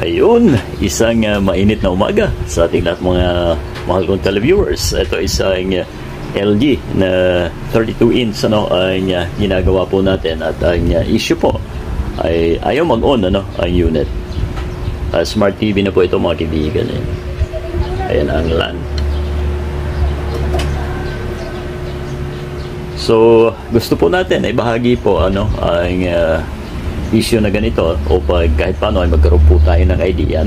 Ayun, isang mainit na umaga sa ating lahat mga mahal kong televiewers. Ito isang LG na 32 inch ang ginagawa po natin, at ang issue po ay ayaw mag-on ang unit. Smart TV na po ito mga kaibigan. Ayan ang LAN. So gusto po natin ay bahagi po ang issue na ganito, o kahit paano ay magkaroon po tayo ng idea,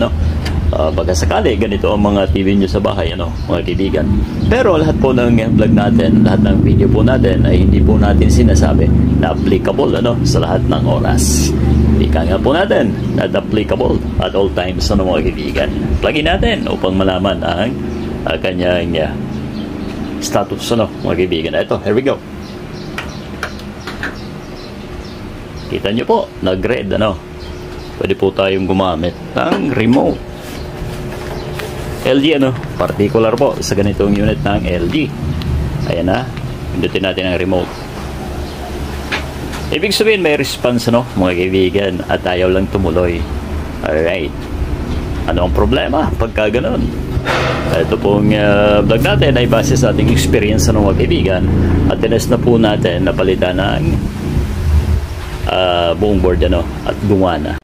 baka sakali ganito ang mga TV nyo sa bahay, mga kaibigan. Pero lahat po ng vlog natin, lahat ng video po natin ay hindi po natin sinasabi na applicable sa lahat ng oras. Ika nga po natin, not applicable at all times, mga kaibigan. Plugin natin upang malaman ang kanyang status, mga kaibigan. Ito, here we go. Kita nyo po, nag-red, pwede po tayong gumamit ng remote. LG, particular po sa ganitong unit ng LG. Ayan na, pindutin natin ang remote. Ibig sabihin may response, mga kaibigan, at ayaw lang tumuloy. Alright. Ano ang problema pagka ganun? Ito pong vlog natin ay base sa ating experience, mga kaibigan, at tinest na po natin na palitan ng buong board at gumana.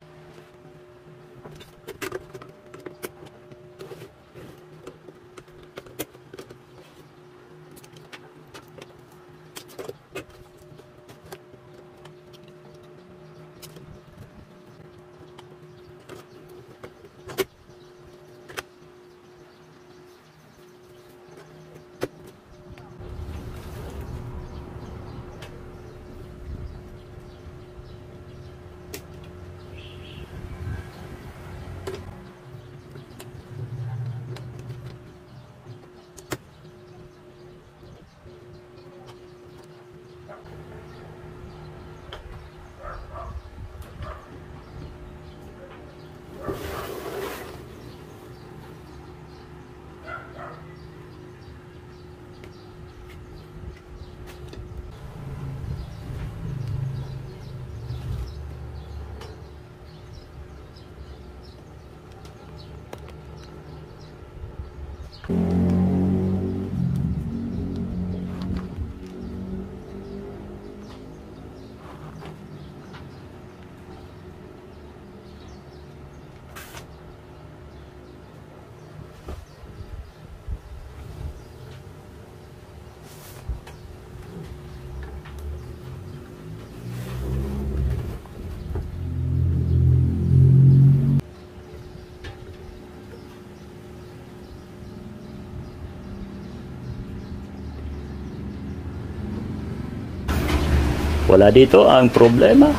Wala dito ang problema,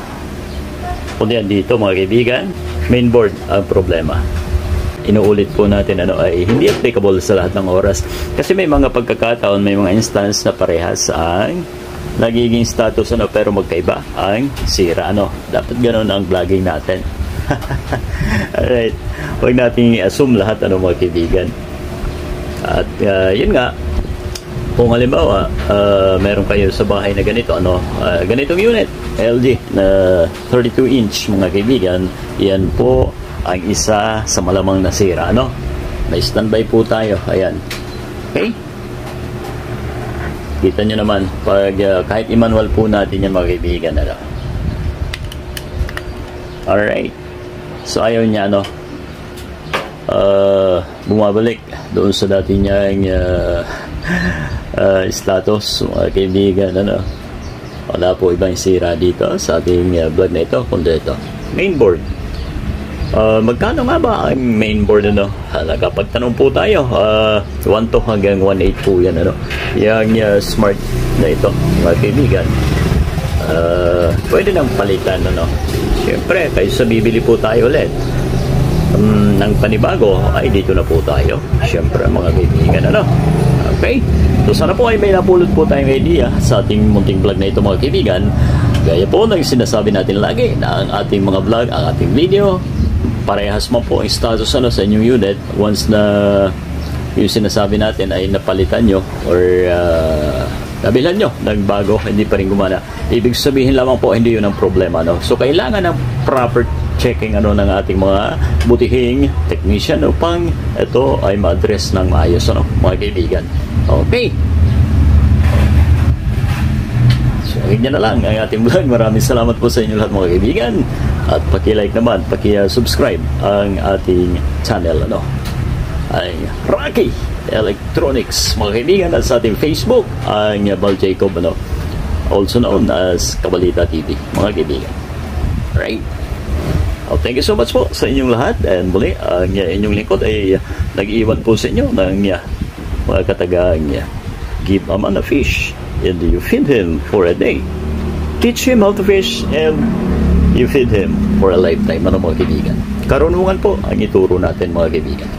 kundi dito, mga kaibigan, mainboard ang problema. Inuulit po natin ay hindi applicable sa lahat ng oras, kasi may mga pagkakataon, may mga instance na parehas ang nagiging status pero magkaiba ang sira. Dapat ganoon ang vlogging natin. Alright, huwag natin i-assume lahat mga kaibigan. At yun nga, kung halimbawa meron kayo sa bahay na ganito, ganitong unit LG na 32 inch, mga kaibigan, yan po ang isa sa malamang nasira. May standby po tayo. Ayan, okay, kita nyo naman pag kahit i-manual po natin yan, mga kaibigan. Alright, so ayaw niya bumabalik doon sa dati niyang status, mga kaibigan. Wala po ibang sira dito sa ating vlog na ito, kundi ito, mainboard. Magkano nga ba ang mainboard? Nakapagtanong po tayo, 1.2 hanggang 1.8 po yan, yung smart na ito, mga kaibigan. Pwede nang palitan, siyempre kaysa bibili po tayo ulit ng panibago, ay dito na po tayo, siyempre, mga kaibigan. Okay, so sana po ay may napulot po tayong idea sa ating munting vlog na ito, mga kaibigan. Gaya po ng sinasabi natin lagi, na ang ating mga vlog, ang ating video, parehas man po ang status sa inyong unit once na yung sinasabi natin ay napalitan nyo or nabilhan nyo ng bago, hindi pa rin gumana. Ibig sabihin lamang po, hindi yun ang problema. So kailangan ng proper checking ng ating mga butihing technician upang ito ay ma-address ng maayos, mga kaibigan. Okay. So, ganyan na lang ang ating vlog. Maraming salamat po sa inyo lahat, mga kaibigan. At paki-like naman, paki-subscribe ang ating channel, ay Rocky Electronics, mga kaibigan. At sa ating Facebook, ang Bal Jacob, also known as Kabalita TV, mga kaibigan. Right? Thank you so much po sa inyong lahat. And muli, ang inyong lingkod ay nag-iwan po sa inyo ng mga katagang give a man a fish and you feed him for a day. Teach him how to fish and you feed him for a lifetime, mga kaibigan. Karunungan po ang ituro natin, mga kaibigan.